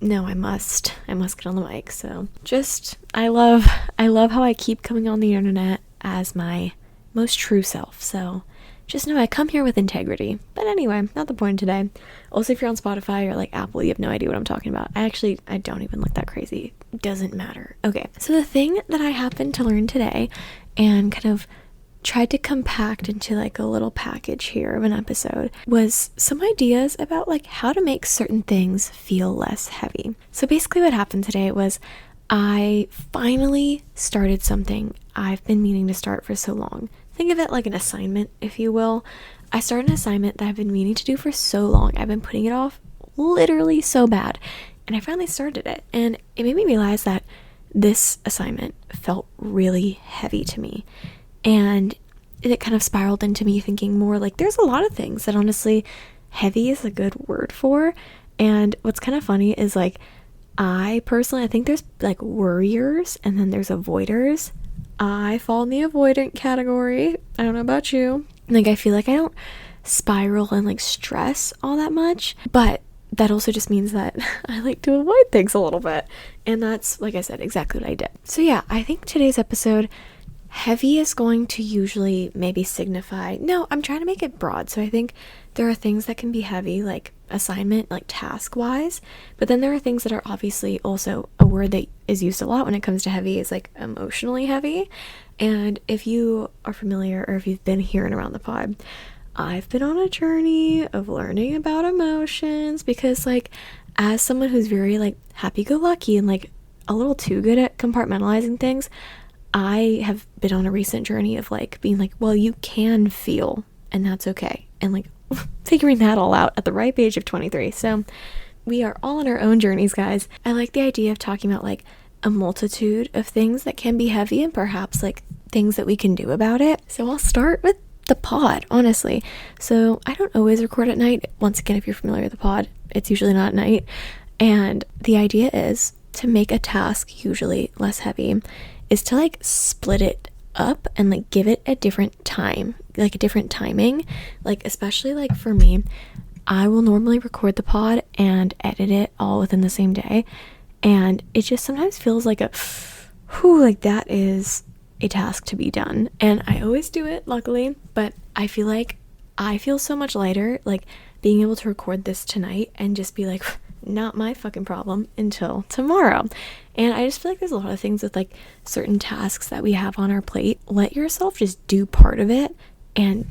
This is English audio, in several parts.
no, I must get on the mic. So just, I love how I keep coming on the internet as my most true self. So just know I come here with integrity. But anyway, not the point today. Also, if you're on Spotify or like Apple, you have no idea what I'm talking about. I don't even look that crazy. It doesn't matter. Okay, so the thing that I happened to learn today and kind of tried to compact into like a little package here of an episode was some ideas about like how to make certain things feel less heavy. So basically what happened today was I finally started something I've been meaning to start for so long. Think of it like an assignment, if you will. I started an assignment that I've been meaning to do for so long. I've been putting it off literally so bad. And I finally started it. And it made me realize that this assignment felt really heavy to me. And it kind of spiraled into me thinking more like there's a lot of things that honestly heavy is a good word for. And what's kind of funny is like I think there's like worriers and then there's avoiders. I fall in the avoidant category. I don't know about you. Like I feel like I don't spiral and like stress all that much, but that also just means that I like to avoid things a little bit. And that's, like I said, exactly what I did. So yeah, I think today's episode, heavy is going to usually maybe signify, no, I'm trying to make it broad. So I think there are things that can be heavy, like assignment, like task wise, but then there are things that are obviously also a word that is used a lot when it comes to heavy is like emotionally heavy. And if you are familiar or if you've been here and around the pod, I've been on a journey of learning about emotions because like as someone who's very like happy-go-lucky and like a little too good at compartmentalizing things, I have been on a recent journey of like being like, well, you can feel and that's okay. And like figuring that all out at the ripe age of 23. So we are all on our own journeys, guys. I like the idea of talking about like a multitude of things that can be heavy and perhaps like things that we can do about it. So I'll start with the pod, honestly. So I don't always record at night. Once again, if you're familiar with the pod, it's usually not at night. And the idea is to make a task usually less heavy is to like split it up and like give it a different time, like a different timing. Like especially like for me, I will normally record the pod and edit it all within the same day. And it just sometimes feels like like that is a task to be done. And I always do it, luckily, but I feel like I feel so much lighter, like being able to record this tonight and just be like, not my fucking problem until tomorrow. And I just feel like there's a lot of things with like certain tasks that we have on our plate. Let yourself just do part of it and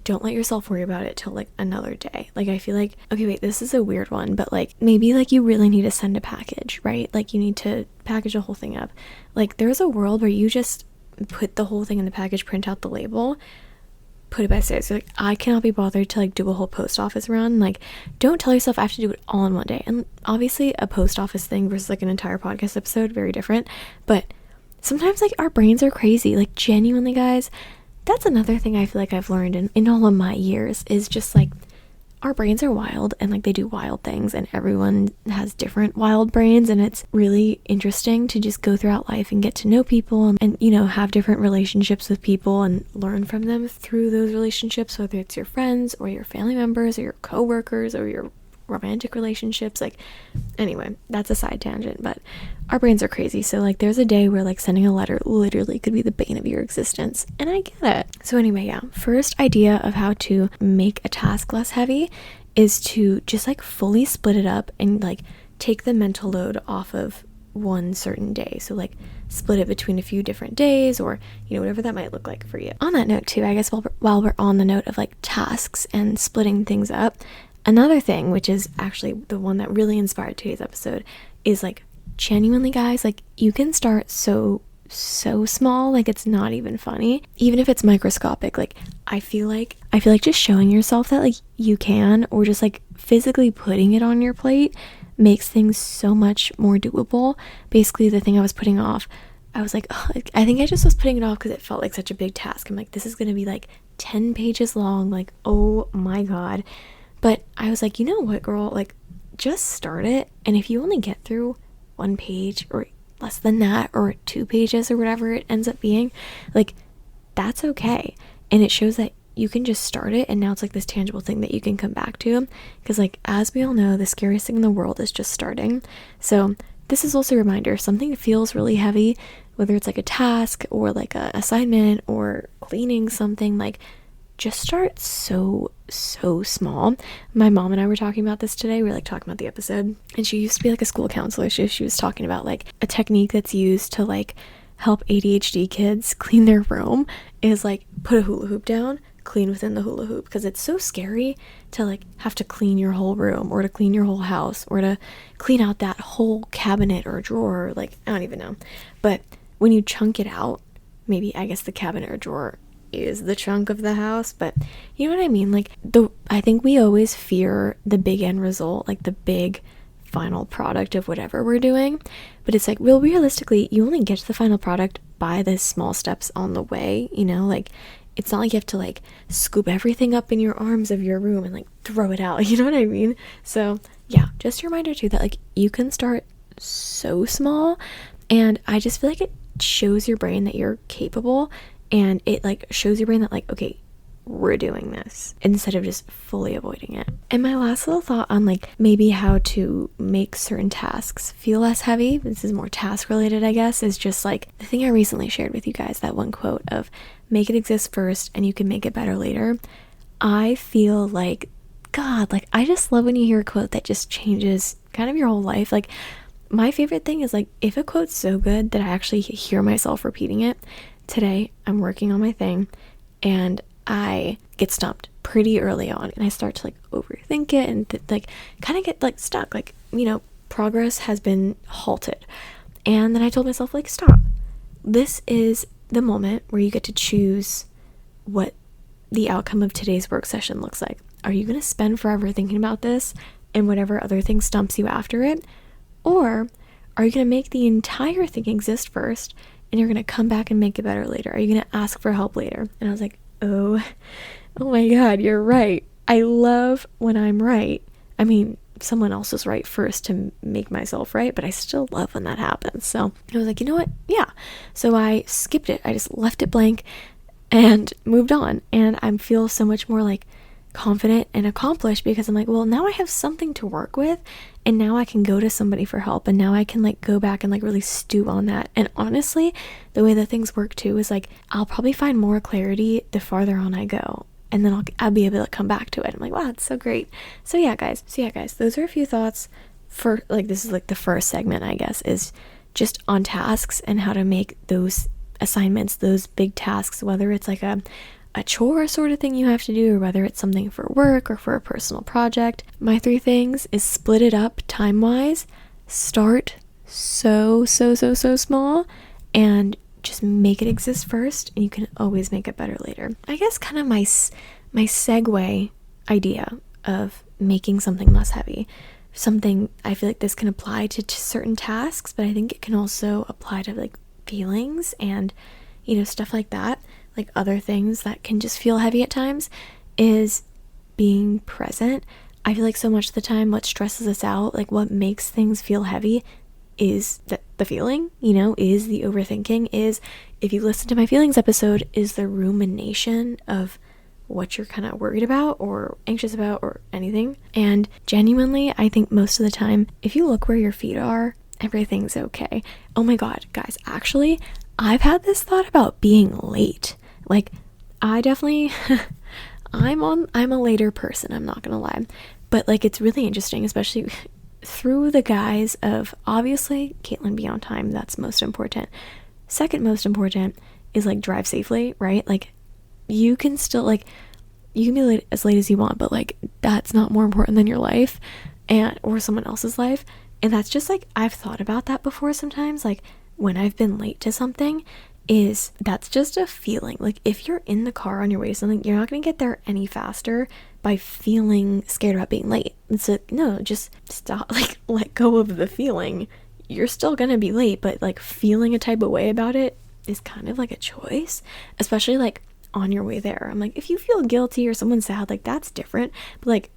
don't let yourself worry about it till like another day. Like I feel like, okay, wait, this is a weird one, but like maybe like you really need to send a package, right? Like you need to package the whole thing up. Like there's a world where you just put the whole thing in the package, print out the label, put it by stairs. You're like, I cannot be bothered to like do a whole post office run. Like don't tell yourself I have to do it all in one day. And obviously a post office thing versus like an entire podcast episode, very different. But sometimes like our brains are crazy. Like genuinely, guys, that's another thing I feel like I've learned in all of my years is just like our brains are wild and like they do wild things and everyone has different wild brains, and it's really interesting to just go throughout life and get to know people and you know, have different relationships with people and learn from them through those relationships, whether it's your friends or your family members or your coworkers or your romantic relationships. Like anyway, that's a side tangent, but our brains are crazy. So like there's a day where like sending a letter literally could be the bane of your existence, and I get it. So anyway, yeah, first idea of how to make a task less heavy is to just like fully split it up and like take the mental load off of one certain day. So like split it between a few different days, or you know, whatever that might look like for you. On that note too, I guess while we're on the note of like tasks and splitting things up, another thing, which is actually the one that really inspired today's episode, is like genuinely, guys, like you can start so small, like it's not even funny, even if it's microscopic. Like I feel like just showing yourself that like you can, or just like physically putting it on your plate makes things so much more doable. Basically the thing I was putting off, I was like, oh, I think I just was putting it off because it felt like such a big task. I'm like, this is gonna be like 10 pages long, like oh my god. But I was like, you know what, girl, like just start it, and if you only get through 1 page or less than that, or 2 pages or whatever it ends up being, like that's okay. And it shows that you can just start it, and now it's like this tangible thing that you can come back to, because like, as we all know, the scariest thing in the world is just starting. So this is also a reminder, if something feels really heavy, whether it's like a task or like a assignment or cleaning something, like, just start so small. My mom and I were talking about this today. We were like talking about the episode, and she used to be like a school counselor. She was talking about like a technique that's used to like help ADHD kids clean their room is like put a hula hoop down, clean within the hula hoop, because it's so scary to like have to clean your whole room or to clean your whole house or to clean out that whole cabinet or drawer. Like, I don't even know. But when you chunk it out, maybe, I guess the cabinet or drawer is the chunk of the house, but you know what I mean? Like, I think we always fear the big end result, like the big final product of whatever we're doing, but it's like, well, realistically, you only get to the final product by the small steps on the way, you know? Like, it's not like you have to like scoop everything up in your arms of your room and like throw it out, you know what I mean? So yeah, just a reminder too that like you can start so small, and I just feel like it shows your brain that you're capable, and it like shows your brain that like, okay, we're doing this, instead of just fully avoiding it. And my last little thought on like maybe how to make certain tasks feel less heavy, this is more task related I guess, is just like the thing I recently shared with you guys, that one quote of make it exist first and you can make it better later. I feel like, God, like I just love when you hear a quote that just changes kind of your whole life. Like, my favorite thing is like if a quote's so good that I actually hear myself repeating it. Today I'm working on my thing and I get stumped pretty early on, and I start to like overthink it and like kind of get like stuck, like, you know, progress has been halted. And then I told myself like, stop, this is the moment where you get to choose what the outcome of today's work session looks like. Are you going to spend forever thinking about this and whatever other thing stumps you after it, or are you going to make the entire thing exist first and you're going to come back and make it better later? Are you going to ask for help later? And I was like, oh my God, you're right. I love when I'm right. I mean, someone else is right first to make myself right, but I still love when that happens. So I was like, you know what? Yeah. So I skipped it. I just left it blank and moved on. And I feel so much more like confident and accomplished, because I'm like, well, now I have something to work with, and now I can go to somebody for help, and now I can like go back and like really stew on that. And honestly, the way that things work too is like I'll probably find more clarity the farther on I go, and then I'll be able to come back to it. I'm like, wow, it's so great. So yeah guys, those are a few thoughts for like, this is like the first segment I guess, is just on tasks and how to make those assignments, those big tasks, whether it's like a chore sort of thing you have to do, or whether it's something for work or for a personal project. My 3 things is split it up time-wise, start so small, and just make it exist first, and you can always make it better later. I guess kind of my segue idea of making something less heavy. Something I feel like this can apply to certain tasks, but I think it can also apply to like feelings and, you know, stuff like that. Like other things that can just feel heavy at times, is being present. I feel like so much of the time what stresses us out, like what makes things feel heavy, is the feeling, you know, is the overthinking, is, if you listen to my feelings episode, is the rumination of what you're kind of worried about or anxious about or anything. And genuinely, I think most of the time, if you look where your feet are, everything's okay. Oh my God, guys, actually, I've had this thought about being late. Like, I definitely, I'm a later person, I'm not gonna lie. But like, it's really interesting, especially through the guise of, obviously, Caitlin, be on time, that's most important. Second most important is like drive safely, right? Like, you can still like, you can be late as you want, but like, that's not more important than your life or someone else's life. And that's just like, I've thought about that before sometimes, like when I've been late to something, is that's just a feeling. Like, if you're in the car on your way to something, you're not going to get there any faster by feeling scared about being late. It's like, no, just stop, like let go of the feeling. You're still going to be late, but like feeling a type of way about it is kind of like a choice, especially like on your way there. I'm like, if you feel guilty or someone's sad, like that's different, but like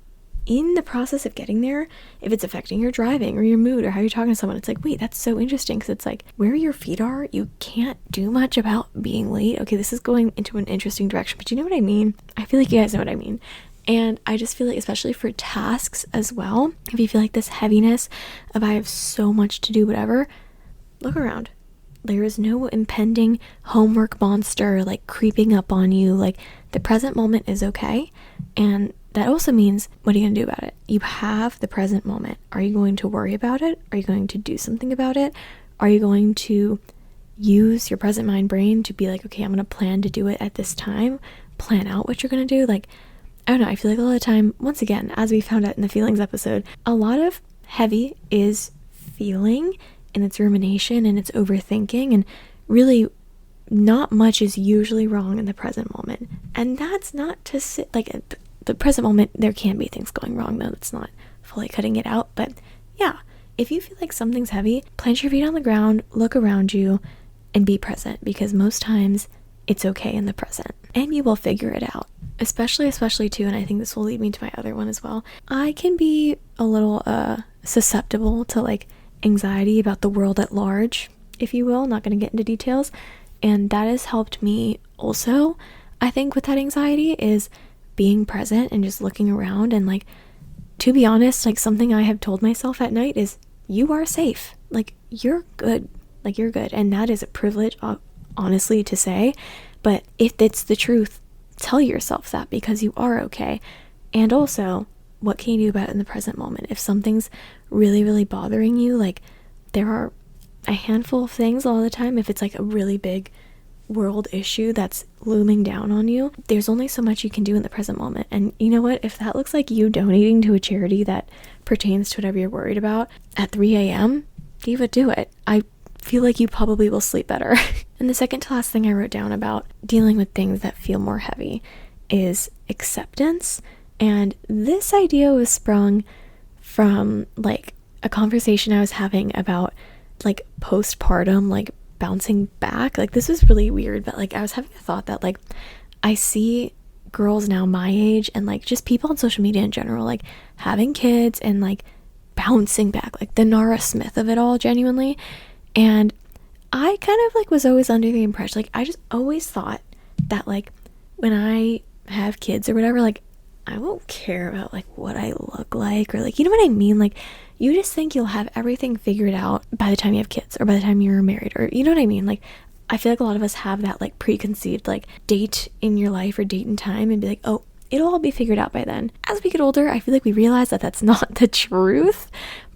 in the process of getting there, if it's affecting your driving or your mood or how you're talking to someone, it's like, wait, that's so interesting, because it's like where your feet are, you can't do much about being late. Okay, this is going into an interesting direction, but you know what I mean? I feel like you guys know what I mean. And I just feel like, especially for tasks as well, if you feel like this heaviness of I have so much to do, whatever, look around. There is no impending homework monster like creeping up on you. Like, the present moment is okay. And that also means, what are you going to do about it? You have the present moment. Are you going to worry about it? Are you going to do something about it? Are you going to use your present mind brain to be like, okay, I'm going to plan to do it at this time, plan out what you're going to do? Like, I don't know, I feel like a lot of the time, once again, as we found out in the feelings episode, a lot of heavy is feeling, and it's rumination, and it's overthinking, and really not much is usually wrong in the present moment. And that's not to say, like, the present moment, there can be things going wrong, though. It's not fully cutting it out. But yeah, if you feel like something's heavy, plant your feet on the ground, look around you, and be present, because most times it's okay in the present, and you will figure it out. Especially too, and I think this will lead me to my other one as well, I can be a little susceptible to like anxiety about the world at large, if you will. Not going to get into details, and that has helped me also, I think, with that anxiety, is being present and just looking around. And like, to be honest, like, something I have told myself at night is, you are safe, like, you're good, like, you're good. And that is a privilege, honestly, to say, but if it's the truth, tell yourself that, because you are okay. And also, what can you do about it in the present moment? If something's really, really bothering you, like, there are a handful of things all the time. If it's like a really big world issue that's looming down on you, there's only so much you can do in the present moment. And you know what? If that looks like you donating to a charity that pertains to whatever you're worried about at 3 a.m., diva, do it. I feel like you probably will sleep better. And the second to last thing I wrote down about dealing with things that feel more heavy is acceptance. And this idea was sprung from like a conversation I was having about like postpartum, like bouncing back. Like, this was really weird, but like I was having a thought that like I see girls now my age, and like just people on social media in general, like having kids and like bouncing back, like the Nara Smith of it all, genuinely. And I kind of like was always under the impression, like, I just always thought that like when I have kids or whatever, like, I won't care about like what I look like, or like, you know what I mean? Like, you just think you'll have everything figured out by the time you have kids, or by the time you're married, or you know what I mean? Like, I feel like a lot of us have that like preconceived like date in your life or date in time, and be like, oh, it'll all be figured out by then. As we get older, I feel like we realize that that's not the truth,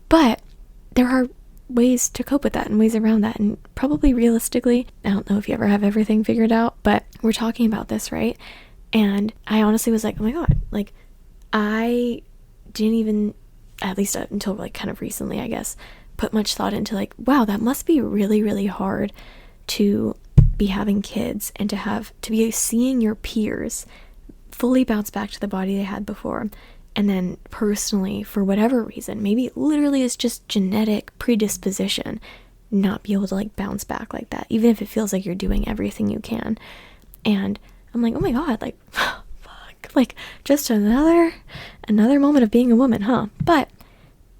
but there are ways to cope with that and ways around that. And probably realistically, I don't know if you ever have everything figured out, but we're talking about this, right? And I honestly was like, oh my god, like, I didn't even, at least until like kind of recently, I guess, put much thought into like, wow, that must be really, really hard to be having kids, and to be seeing your peers fully bounce back to the body they had before, and then personally, for whatever reason, maybe literally it's just genetic predisposition, not be able to like bounce back like that, even if it feels like you're doing everything you can. And I'm like, oh my god, like, fuck, like, just another moment of being a woman, huh? But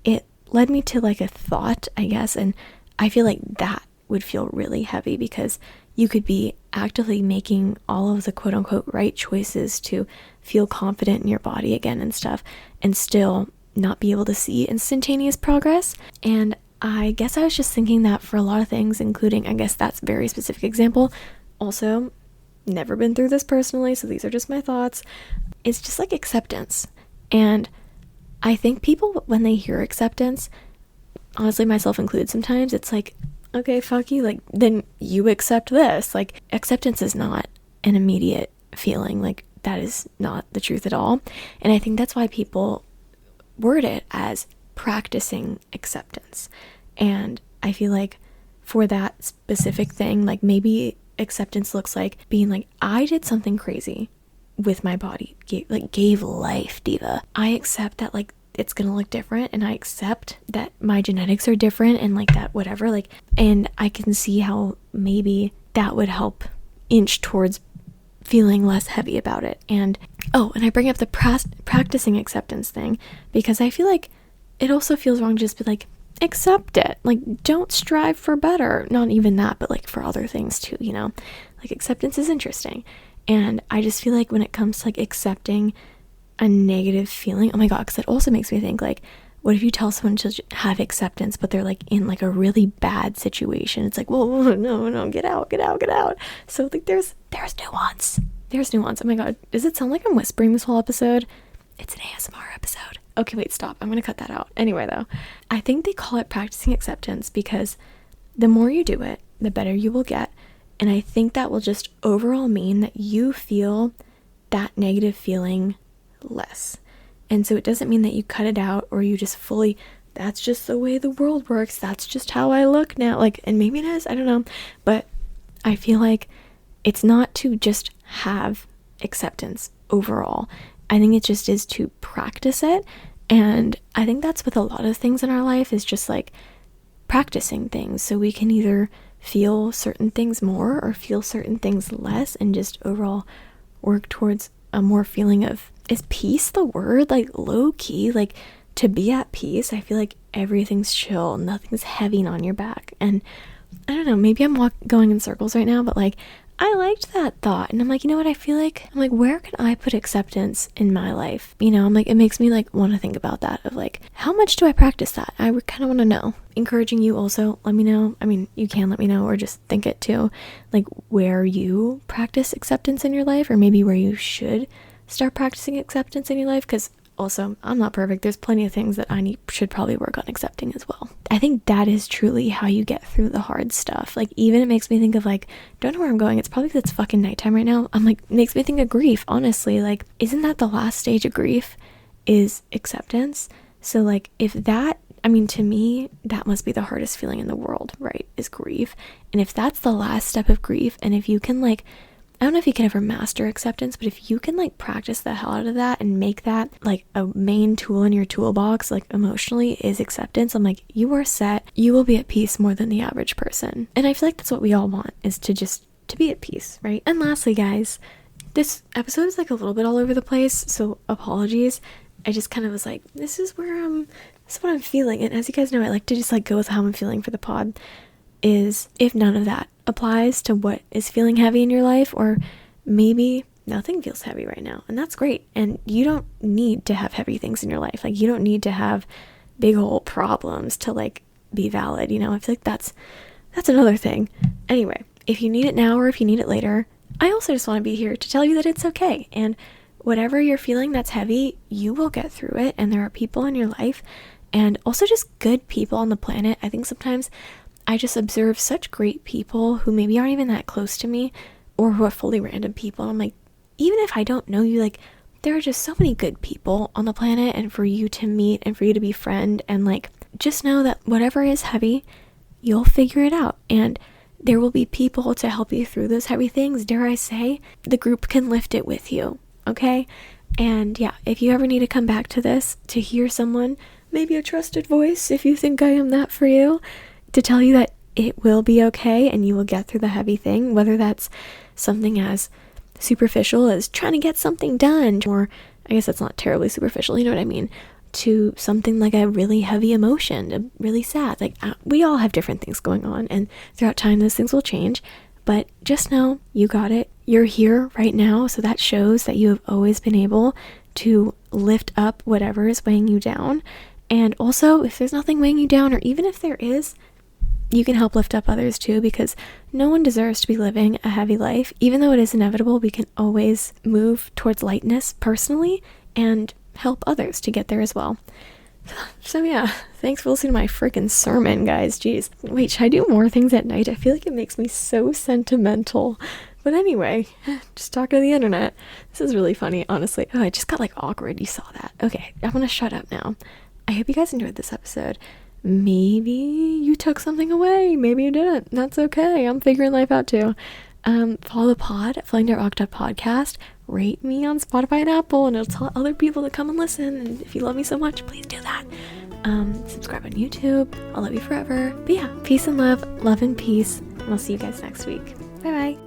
it led me to like a thought, I guess, and I feel like that would feel really heavy, because you could be actively making all of the quote-unquote right choices to feel confident in your body again and stuff, and still not be able to see instantaneous progress. And I guess I was just thinking that for a lot of things, including, I guess that's a very specific example. Also, never been through this personally, so these are just my thoughts. It's just like acceptance. And I think people, when they hear acceptance, honestly, myself included sometimes, it's like, okay, fuck you, like, then you accept this. Like, acceptance is not an immediate feeling. Like, that is not the truth at all. And I think that's why people word it as practicing acceptance. And I feel like for that specific thing, like, maybe acceptance looks like being like, I did something crazy with my body, gave life, diva. I accept that, like, it's gonna look different, and I accept that my genetics are different, and like that, whatever, like, and I can see how maybe that would help inch towards feeling less heavy about it. And I bring up the practicing acceptance thing because I feel like it also feels wrong to just be like, accept it. Like, don't strive for better. Not even that, but like for other things too, you know? Like, acceptance is interesting. And I just feel like when it comes to like accepting a negative feeling, oh my God, because it also makes me think like, what if you tell someone to have acceptance, but they're like in like a really bad situation? It's like, whoa, no, get out. So like there's nuance. There's nuance. Oh my God, does it sound like I'm whispering this whole episode? It's an ASMR episode. Okay, wait, stop. I'm going to cut that out. Anyway, though, I think they call it practicing acceptance because the more you do it, the better you will get. And I think that will just overall mean that you feel that negative feeling less. And so it doesn't mean that you cut it out or you just fully, that's just the way the world works. That's just how I look now. Like, and maybe it is, I don't know. But I feel like it's not to just have acceptance overall. I think it just is to practice it. And I think that's with a lot of things in our life, is just like practicing things so we can either feel certain things more or feel certain things less, and just overall work towards a more feeling of, is peace the word? Like low key, like to be at peace. I feel like everything's chill, nothing's heavy on your back. And I don't know, maybe I'm going in circles right now, but like I liked that thought. And I'm like, you know what I feel like? I'm like, where can I put acceptance in my life? You know, I'm like, it makes me like want to think about that, of like, how much do I practice that? I kind of want to know. Encouraging you also, let me know. I mean, you can let me know, or just think it too, like where you practice acceptance in your life, or maybe where you should start practicing acceptance in your life. Because also, I'm not perfect. There's plenty of things that should probably work on accepting as well. I think that is truly how you get through the hard stuff. Like, even it makes me think of like, don't know where I'm going. It's probably because it's fucking nighttime right now. I'm like, makes me think of grief, honestly. Like, isn't that the last stage of grief, is acceptance? So like, if that, I mean, to me, that must be the hardest feeling in the world, right? Is grief. And if that's the last step of grief, and if you can like, I don't know if you can ever master acceptance, but if you can like practice the hell out of that and make that like a main tool in your toolbox, like emotionally, is acceptance, I'm like, you are set. You will be at peace more than the average person. And I feel like that's what we all want, is to be at peace, right? And lastly, guys, this episode is like a little bit all over the place, so apologies. I just kind of was like, this is what I'm feeling. And as you guys know, I like to just like go with how I'm feeling for the pod. Is if none of that applies to what is feeling heavy in your life, or maybe nothing feels heavy right now, and that's great. And you don't need to have heavy things in your life. Like, you don't need to have big old problems to like be valid, you know? I feel like that's another thing. Anyway, if you need it now or if you need it later, I also just want to be here to tell you that it's okay. And whatever you're feeling that's heavy, you will get through it. And there are people in your life, and also just good people on the planet. I think sometimes I just observe such great people who maybe aren't even that close to me, or who are fully random people. And I'm like, even if I don't know you, like, there are just so many good people on the planet, and for you to meet and for you to befriend, and like, just know that whatever is heavy, you'll figure it out. And there will be people to help you through those heavy things. Dare I say, the group can lift it with you. Okay? And yeah, if you ever need to come back to this, to hear someone, maybe a trusted voice, if you think I am that for you, to tell you that it will be okay and you will get through the heavy thing, whether that's something as superficial as trying to get something done, or I guess that's not terribly superficial, you know what I mean, to something like a really heavy emotion, really sad. Like, we all have different things going on, and throughout time those things will change, but just know you got it. You're here right now, so that shows that you have always been able to lift up whatever is weighing you down. And also, if there's nothing weighing you down, or even if there is, you can help lift up others too, because no one deserves to be living a heavy life. Even though it is inevitable, we can always move towards lightness personally and help others to get there as well. So yeah, thanks for listening to my freaking sermon, guys. Jeez. Wait, should I do more things at night? I feel like it makes me so sentimental. But anyway, just talking to the internet. This is really funny, honestly. Oh, I just got like awkward. You saw that. Okay, I'm gonna shut up now. I hope you guys enjoyed this episode. Maybe you took something away. Maybe you didn't. That's okay. I'm figuring life out too. Follow the pod, Flying Dark Octave Podcast. Rate me on Spotify and Apple, and it'll tell other people to come and listen. And if you love me so much, please do that. Subscribe on YouTube. I'll love you forever. But yeah, peace and love and peace. And I'll see you guys next week. Bye bye.